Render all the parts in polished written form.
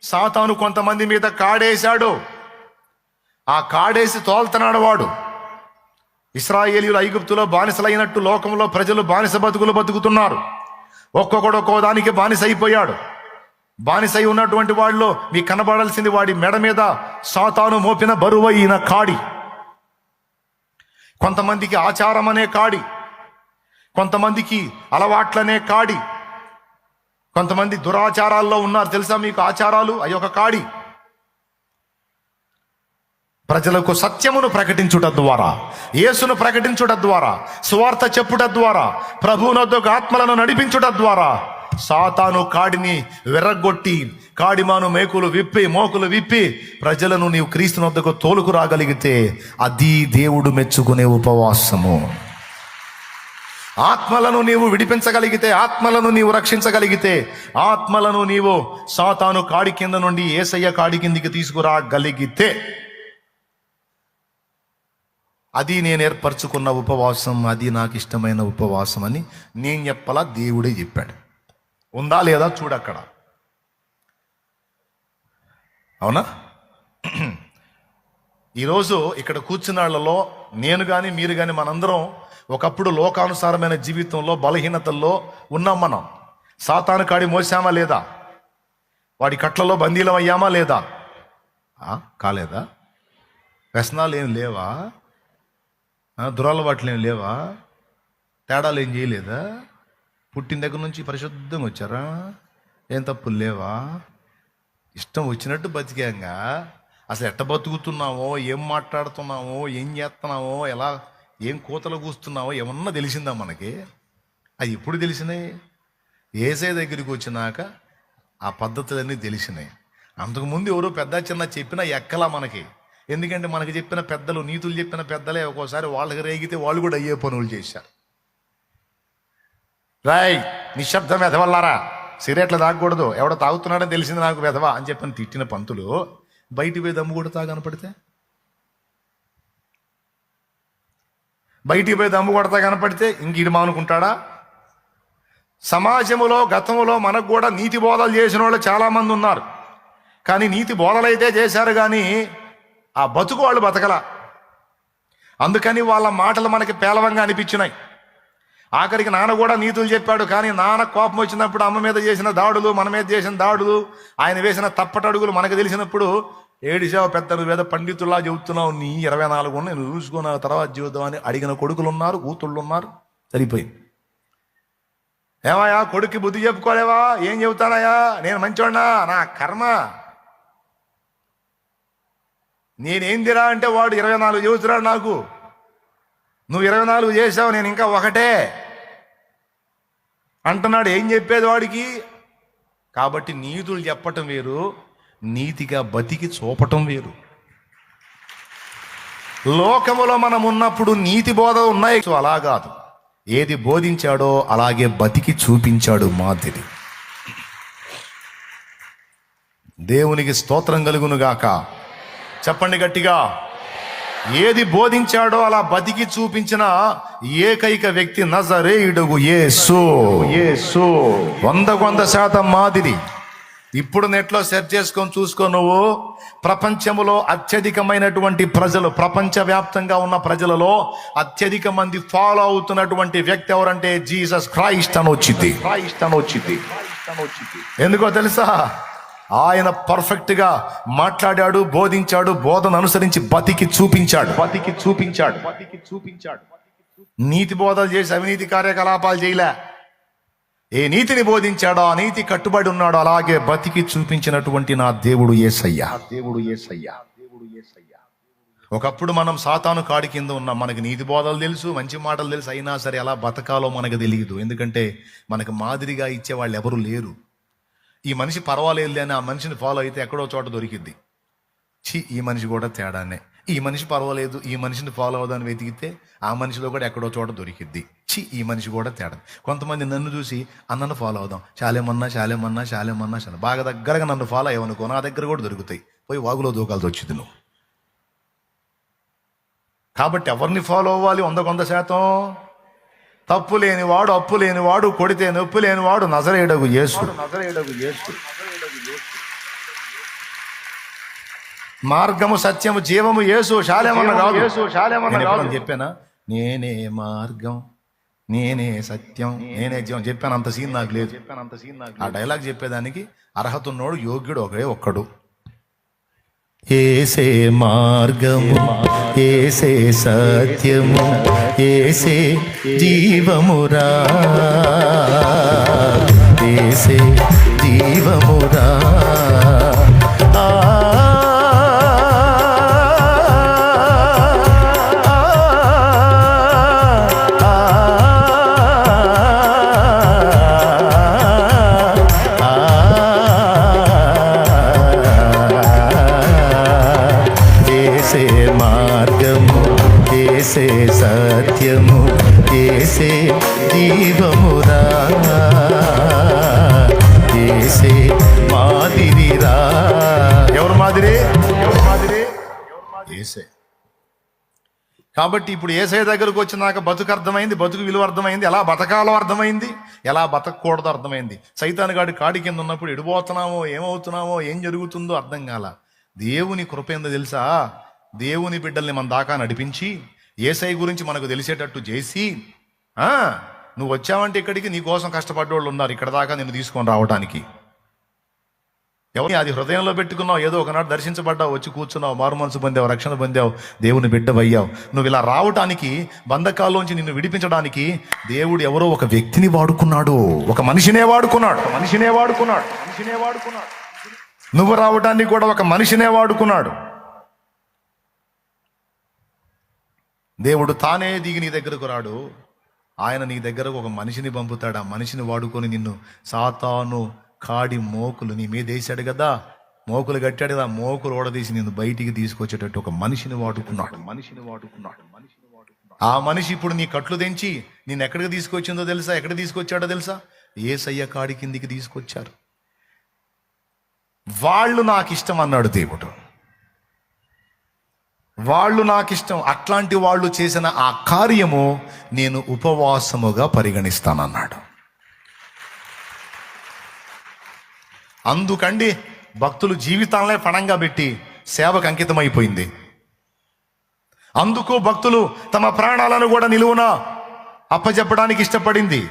సాతాను కొంతమంది మీద కాడేశాడు. ఆ కాడేసి తోలుతున్నాడు వాడు. ఇశ్రాయేలీయులు ఐగుప్తులో బానిసలైనట్టు లోకంలో ప్రజలు బానిస బతుకులు బతుకుతున్నారు. ఒక్కొక్కడు ఒక్కో దానికి బానిస అయిపోయాడు. బానిసై ఉన్నటువంటి వాళ్ళలో మీకు కనబడాల్సింది వాడి మెడ మీద సాతాను మోపిన బరువైన కాడి. కొంతమందికి ఆచారం అనే కాడి, కొంతమందికి అలవాట్లనే కాడి, కొంతమంది దురాచారాల్లో ఉన్నారు. తెలుసా మీకు ఆచారాలు? అవి ఒక కాడి. ప్రజలకు సత్యమును ప్రకటించుట ద్వారా, యేసును ప్రకటించుట ద్వారా, సువార్త చెప్పుట ద్వారా, ప్రభువునొద్దకు ఆత్మలను నడిపించుట ద్వారా సాతాను కాడిని విర్రగొట్టి కాడిమాను మోకులు విప్పి ప్రజలను నీవు క్రీస్తునొద్దకు తోలుకు రాగలిగితే అది దేవుడు మెచ్చుకునే ఉపవాసము. ఆత్మలను నీవు విడిపించగలిగితే, ఆత్మలను నీవు రక్షించగలిగితే, ఆత్మలను నీవు సాతాను కాడి కింద నుండి యేసయ్య కాడి కిందికి తీసుకురాగలిగితే అది నేను ఏర్పరచుకున్న ఉపవాసం, అది నాకు ఇష్టమైన ఉపవాసం అని నేను చెప్పలా, దేవుడే చెప్పాడు. ఉందా లేదా చూడక్కడ. అవునా? ఈరోజు ఇక్కడ కూర్చున్న వాళ్ళలో నేను కానీ మీరు కానీ మనందరం ఒకప్పుడు లోకానుసారమైన జీవితంలో బలహీనతల్లో ఉన్నాం. మనం సాతాను కాడి మోసామా లేదా? వాడి కట్లలో బందీలం అయ్యామా లేదా? కాలేదా? వ్యసనాలు ఏం లేవా? దురలవాట్లు ఏం లేవా? తేడాలు ఏం చేయలేదా? పుట్టిన దగ్గర నుంచి పరిశుద్ధంగా వచ్చారా? ఏం తప్పులు లేవా? ఇష్టం వచ్చినట్టు బతికాంగా. అసలు ఎట్ట బతుకుతున్నావో, ఏం మాట్లాడుతున్నావో, ఏం చేస్తున్నావో, ఎలా ఏం కూతలు కూస్తున్నావో ఏమన్నా తెలిసిందా మనకి? అది ఎప్పుడు తెలిసినాయి? ఏసై దగ్గరికి వచ్చినాక ఆ పద్ధతులన్నీ తెలిసినాయి. అంతకుముందు ఎవరో పెద్ద చిన్న చెప్పినా ఎక్కలా మనకి. ఎందుకంటే మనకి చెప్పిన పెద్దలు, నీతులు చెప్పిన పెద్దలే ఒక్కోసారి వాళ్ళకి రేగితే వాళ్ళు కూడా అయ్యే పనులు చేశారు. రాయ్ నిశ్శబ్దం వెధవల్లారా, సిగరెట్లు తాగకూడదు, ఎవడో తాగుతున్నాడని తెలిసింది నాకు వెధవా అని చెప్పని తిట్టిన పంతులు బయటికి పోయి దమ్ము కొడతా కనపడితే, బయటికి పోయి దమ్ము కొడతా కనపడితే ఇంక ఇది మానుకుంటాడా? సమాజంలో గతంలో మనకు కూడా నీతి బోధలు చేసిన వాళ్ళు చాలామంది ఉన్నారు. కానీ నీతి బోధలైతే చేశారు, కానీ ఆ బతుకు వాళ్ళు బతకల. అందుకని వాళ్ళ మాటలు మనకి పేలవంగా అనిపించినాయి. ఆఖరికి నాన్న కూడా నీతులు చెప్పాడు, కానీ నాన్న కోపం వచ్చినప్పుడు అమ్మ మీద చేసిన దాడులు, మన మీద చేసిన దాడులు, ఆయన వేసిన తప్పటడుగులు మనకు తెలిసినప్పుడు ఏడిసావు పెద్ద, నువ్వేదో పండితుల్లా చెబుతున్నావు, నీ 24 ఉన్నాయి, నువ్వు చూసుకున్న తర్వాత జీవితం అని అడిగిన కొడుకులు ఉన్నారు, కూతుళ్ళు ఉన్నారు. సరిపోయింది. ఏమయ్యా కొడుక్కి బుద్ధి చెప్పుకోలేవా? ఏం చెబుతానయ్యా, నేను మంచోడినా, నా కర్మ. నేనేందిరా అంటే వాడు 24 చెబుతున్నాడు నాకు. నువ్వు 24 చేసావు, నేను ఇంకా ఒకటే అంటున్నాడు. ఏం చెప్పేది వాడికి? కాబట్టి నీతులు చెప్పటం వేరు, నీతిగా బతికి చూపటం వేరు. లోకములో మనం ఉన్నప్పుడు నీతి బోధ ఉన్నాయి, అలా కాదు. ఏది బోధించాడో అలాగే బతికి చూపించాడు మాదిరి. దేవునికి స్తోత్రం కలుగునుగాక. చెప్పండి గట్టిగా. ఏది బోధించాడో అలా బతికి చూపించిన ఏకైక వ్యక్తి నజరేయుడు యేసు. 100% మాదిరి. ఇప్పుడు నెట్లో సెర్చ్ చేసుకొని చూసుకో. నువ్వు ప్రపంచంలో అత్యధికమైనటువంటి ప్రజలు, ప్రపంచవ్యాప్తంగా ఉన్న ప్రజలలో అత్యధిక మంది ఫాలో అవుతున్నటువంటి వ్యక్తి ఎవరంటే జీసస్ క్రైస్ట్ అని వచ్చింది. ఎందుకో తెలుసా? ఆయన పర్ఫెక్ట్ గా మాట్లాడాడు, బోధించాడు, బోధన అనుసరించి బతికి చూపించాడు. నీతి బోధలు చేసి అవినీతి కార్యకలాపాలు చేయలే. ఏ నీతిని బోధించాడో ఆ నీతి కట్టుబడి ఉన్నాడో అలాగే బతికి చూపించినటువంటి నా దేవుడు యేసయ్య. ఒకప్పుడు మనం సాతాను కాడి కింద ఉన్నాం. మనకి నీతి బోధలు తెలుసు, మంచి మాటలు తెలుసు, అయినా సరే ఎలా బతకాలో మనకు తెలియదు. ఎందుకంటే మనకు మాదిరిగా ఇచ్చే వాళ్ళు ఎవరు లేరు. ఈ మనిషి పర్వాలేదు అని ఆ మనిషిని ఫాలో అయితే ఎక్కడో చోట దొరికిద్ది. ఈ మనిషి కూడా తేడానే. ఈ మనిషి పర్వాలేదు, ఈ మనిషిని ఫాలో అవుదాన్ని వెతికితే ఆ మనిషిలో కూడా ఎక్కడో చోట దొరికిద్ది. ఈ మనిషి కూడా తేడా. కొంతమంది నన్ను చూసి అన్నను ఫాలో అవుదాం, చాలేమన్నా బాగా దగ్గరగా నన్ను ఫాలో అయ్యవనుకో, నా దగ్గర కూడా దొరుకుతాయి, పోయి వాగులో దూకాల్సి వచ్చింది నువ్వు. కాబట్టి ఎవరిని ఫాలో అవ్వాలి? 100% తప్పు లేనివాడు, అప్పు లేనివాడు, కొడితే నొప్పి లేనివాడు నజరేయుడగు యేసు. మార్గము సత్యము జీవము యేసు. శాలేమన్న కాదు. చెప్పానా నేనే మార్గం, నేనే సత్యం, నేనే జీవం చెప్పాను. అంత సీన్ నాకు లేదు. ఆ డైలాగ్ చెప్పేదానికి అర్హత ఉన్నోడు యోగ్యుడు ఒకే ఒక్కడు. ఏసే మార్గము, ఏసే సత్యము, ఏసే జీవమురా, ఏసే జీవమురా. ఏసే సత్యము, ఏసే జీవమురా, ఏసే మాదిరిరా. ఎవరు మాదిరి? ఏసే. కాబట్టి ఇప్పుడు ఏసే దగ్గరకు వచ్చినాక బతుకు అర్థమైంది, బతుకు విలువ అర్థమైంది, ఎలా బతకాలో అర్థమైంది, ఎలా బతకూడదో అర్థమైంది. సైతాను గాడి కాడి కింద ఉన్నప్పుడు ఎడిపోతున్నామో, ఏమవుతున్నామో, ఏం జరుగుతుందో అర్థం కాల. దేవుని కృప ఏందో తెలుసా? దేవుని బిడ్డల్ని మన దాకా నడిపించి యేసయ్య గురించి మనకు తెలిసేటట్టు చేసి, నువ్వు వచ్చావంటే ఇక్కడికి నీ కోసం కష్టపడ్డోళ్ళు ఉన్నారు ఇక్కడ దాకా నిన్ను తీసుకొని రావడానికి. ఎవరి అది హృదయంలో పెట్టుకున్నావు, ఏదో ఒకనాడు దర్శించబడ్డావు, వచ్చి కూర్చున్నావు, మారు మనసు పొందావు, రక్షణ పొందావు, దేవుని బిడ్డవయ్యావు. నువ్వు ఇలా రావటానికి, బంధకాల్లోంచి నిన్ను విడిపించడానికి దేవుడు ఎవరో ఒక వ్యక్తిని వాడుకున్నాడు, ఒక మనిషినే వాడుకున్నాడు. నువ్వు రావటానికి కూడా ఒక మనిషినే వాడుకున్నాడు. దేవుడు తానే దిగి నీ దగ్గరకు రాడు, ఆయన నీ దగ్గరకు ఒక మనిషిని పంపుతాడు. ఆ మనిషిని వాడుకొని నిన్ను సాతాను కాడి మోకులు నీ మీద వేసాడు కదా, మోకులు కట్టాడు కదా, మోకులు ఓడదీసి నిన్ను బయటికి తీసుకొచ్చేటట్టు ఒక మనిషిని వాడుకున్నాడు. ఆ మనిషి ఇప్పుడు నీ కట్లు తెంచి నిన్ను ఎక్కడికి తీసుకొచ్చిందో తెలుసా? ఎక్కడ తీసుకొచ్చాడో తెలుసా? యేసయ్య కాడి కిందికి తీసుకొచ్చారు. వాళ్ళు నాకు ఇష్టం అన్నాడు దేవుడు, వాళ్ళు నాకు ఇష్టం. అట్లాంటి వాళ్ళు చేసిన ఆ కార్యము నేను ఉపవాసముగా పరిగణిస్తానన్నాడు. అందుకండి భక్తులు జీవితాలనే పణంగా పెట్టి సేవకు అంకితమైపోయింది. అందుకు భక్తులు తమ ప్రాణాలను కూడా నిలువున అప్పచెప్పడానికి ఇష్టపడింది.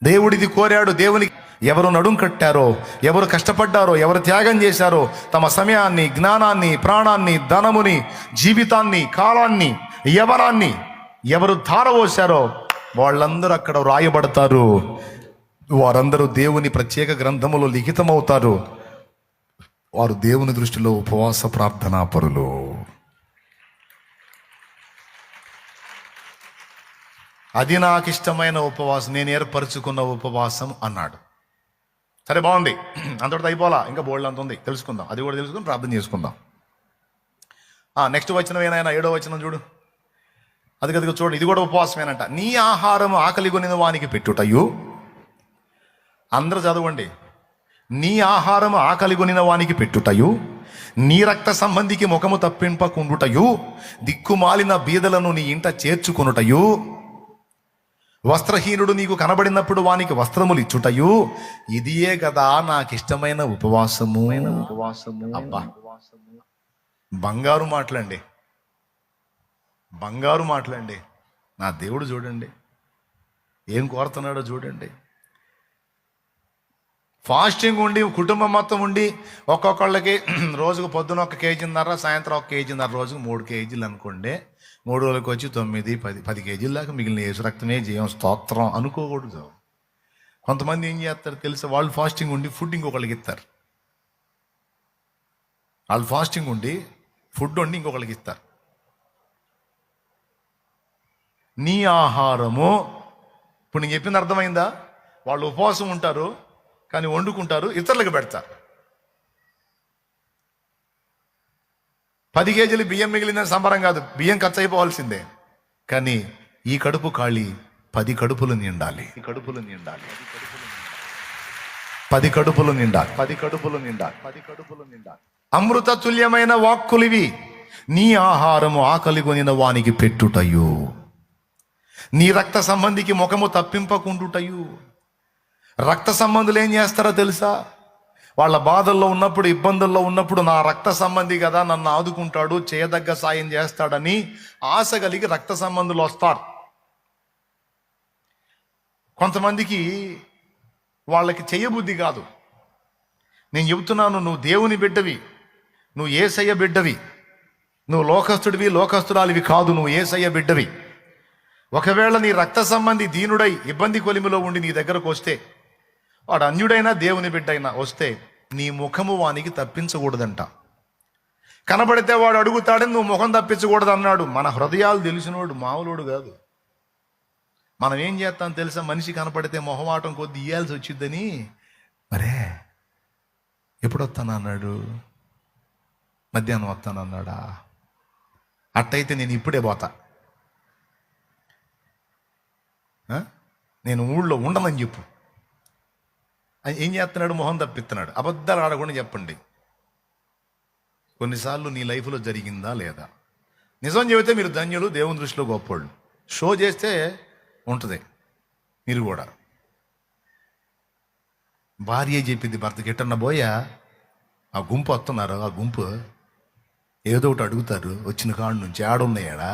దేవుడిది కోరాడు. దేవునికి ఎవరు నడుం కట్టారో, ఎవరు కష్టపడ్డారో, ఎవరు త్యాగం చేశారో, తమ సమయాన్ని, జ్ఞానాన్ని, ప్రాణాన్ని, ధనముని, జీవితాన్ని, కాలాన్ని, యవనాన్ని ఎవరు ధారపోశారో వాళ్ళందరూ అక్కడ రాయబడతారు. వారందరూ దేవుని ప్రత్యేక గ్రంథములో లిఖితమవుతారు. వారు దేవుని దృష్టిలో ఉపవాస ప్రార్థనా పరులు. అది నాకు ఇష్టమైన ఉపవాసం, నేను ఏర్పరచుకున్న ఉపవాసం అన్నాడు. సరే, బాగుంది, అంతటితో అయిపోలా, ఇంకా బోల్డ్ అంత ఉంది, తెలుసుకుందాం. అది కూడా తెలుసుకుని ప్రార్థన చేసుకుందాం. నెక్స్ట్ వచనం ఏనాయన, 7వ వచనం చూడు. అది కదిగా చూడు, ఇది కూడా ఉపవాసమేనంట. నీ ఆహారం ఆకలి కొనిన వానికి పెట్టుటయు, అందరూ చదవండి. నీ ఆహారం ఆకలి కొనిన వానికి పెట్టుటయు, నీ రక్త సంబంధికి ముఖము తప్పింపకుండుటయు, దిక్కుమాలిన బీదలను నీ ఇంట చేర్చుకొనుటయు, వస్త్రహీనుడు నీకు కనబడినప్పుడు వానికి వస్త్రములు ఇచ్చుటయు, ఇదియే కదా నాకు ఇష్టమైన ఉపవాసము. అబ్బా, బంగారు మాటలండి, బంగారు మాటలండి. నా దేవుడు చూడండి ఏం కోరుతున్నాడో చూడండి. ఫాస్టింగ్ ఉండి, కుటుంబం మొత్తం ఉండి, ఒక్కొక్కళ్ళకి రోజుకు పొద్దున 1 కేజీన్నర, సాయంత్రం 1 కేజీన్నర, రోజుకు 3 కేజీలు అనుకోండి. 3 రోజులకు వచ్చి 9, 10 కేజీల దాకా మిగిలిన యేసు రక్తమే జీవం, స్తోత్రం అనుకోకూడదు. కొంతమంది ఏం చేస్తారు తెలుసా? వాళ్ళు ఫాస్టింగ్ ఉండి ఫుడ్ ఇంకొకళ్ళకి ఇస్తారు. వాళ్ళు ఫాస్టింగ్ ఉండి ఫుడ్ వండి ఇంకొకళ్ళకి ఇస్తారు. నీ ఆహారము, ఇప్పుడు నేను చెప్పింది అర్థమైందా? వాళ్ళు ఉపవాసం ఉంటారు కానీ వండుకుంటారు, ఇతరులకు పెడతారు. 10 కేజీలు బియ్యం మిగిలిందని సంబరం కాదు, బియ్యం ఖర్చు అయిపోవాల్సిందే. కానీ ఈ కడుపు ఖాళీ 10 కడుపులు నిండాలి. 10 కడుపులు నిండాలి. 10 కడుపులు నిండాలి. 10 కడుపులు నిండాలి. 10 కడుపులు నిండాలి. అమృత తుల్యమైన వాక్కులివి. నీ ఆహారము ఆకలి కొనిన వానికి పెట్టుటయు, నీ రక్త సంబంధికి ముఖము తప్పింపకుండుటయు. రక్త సంబంధులు ఏం చేస్తారో తెలుసా? వాళ్ళ బాధల్లో ఉన్నప్పుడు, ఇబ్బందుల్లో ఉన్నప్పుడు నా రక్త సంబంధి కదా, నన్ను ఆదుకుంటాడు, చేయదగ్గ సాయం చేస్తాడని ఆశ కలిగి రక్త సంబంధులు వస్తారు. కొంతమందికి వాళ్ళకి చేయబుద్ధి కాదు. నేను చెబుతున్నాను, నువ్వు దేవుని బిడ్డవి, నువ్వు యేసయ్య బిడ్డవి, నువ్వు లోకస్తుడివి లోకస్తురాలివి కాదు, నువ్వు యేసయ్య బిడ్డవి. ఒకవేళ నీ రక్త సంబంధి దీనుడై ఇబ్బంది కొలిమిలో ఉండి నీ దగ్గరకు వస్తే, వాడు అన్యుడైనా దేవుని బిడ్డ అయినా వస్తే, నీ ముఖము వానికి తప్పించకూడదంట. కనబడితే వాడు అడుగుతాడని నువ్వు ముఖం తప్పించకూడదు అన్నాడు. మన హృదయాలు తెలిసినోడు మామూలుడు కాదు. మనం ఏం చేస్తాం తెలుసా? మనిషి కనపడితే మొహమాటం కొద్ది ఇయ్యాల్సి వచ్చిద్దని, మరే ఎప్పుడు వస్తానన్నాడు, మధ్యాహ్నం వస్తానన్నాడా, అట్టయితే నేను ఇప్పుడే పోతా, నేను ఊళ్ళో ఉండనని చెప్పు. ఏం చేస్తున్నాడు? మొహం తప్పిస్తున్నాడు. అబద్ధాలు ఆడకుండా చెప్పండి. కొన్నిసార్లు నీ లైఫ్లో జరిగిందా లేదా? నిజం చెబితే మీరు ధన్యులు, దేవుని దృష్టిలో గొప్పోళ్ళు. షో చేస్తే ఉంటుంది. మీరు కూడా భార్య చెప్పింది భర్తకి, ఎట్టన్నా పోయా ఆ గుంపు వస్తున్నారు, ఆ గుంపు ఏదో ఒకటి అడుగుతారు, వచ్చిన కాడ నుంచి ఆడున్నాయాడా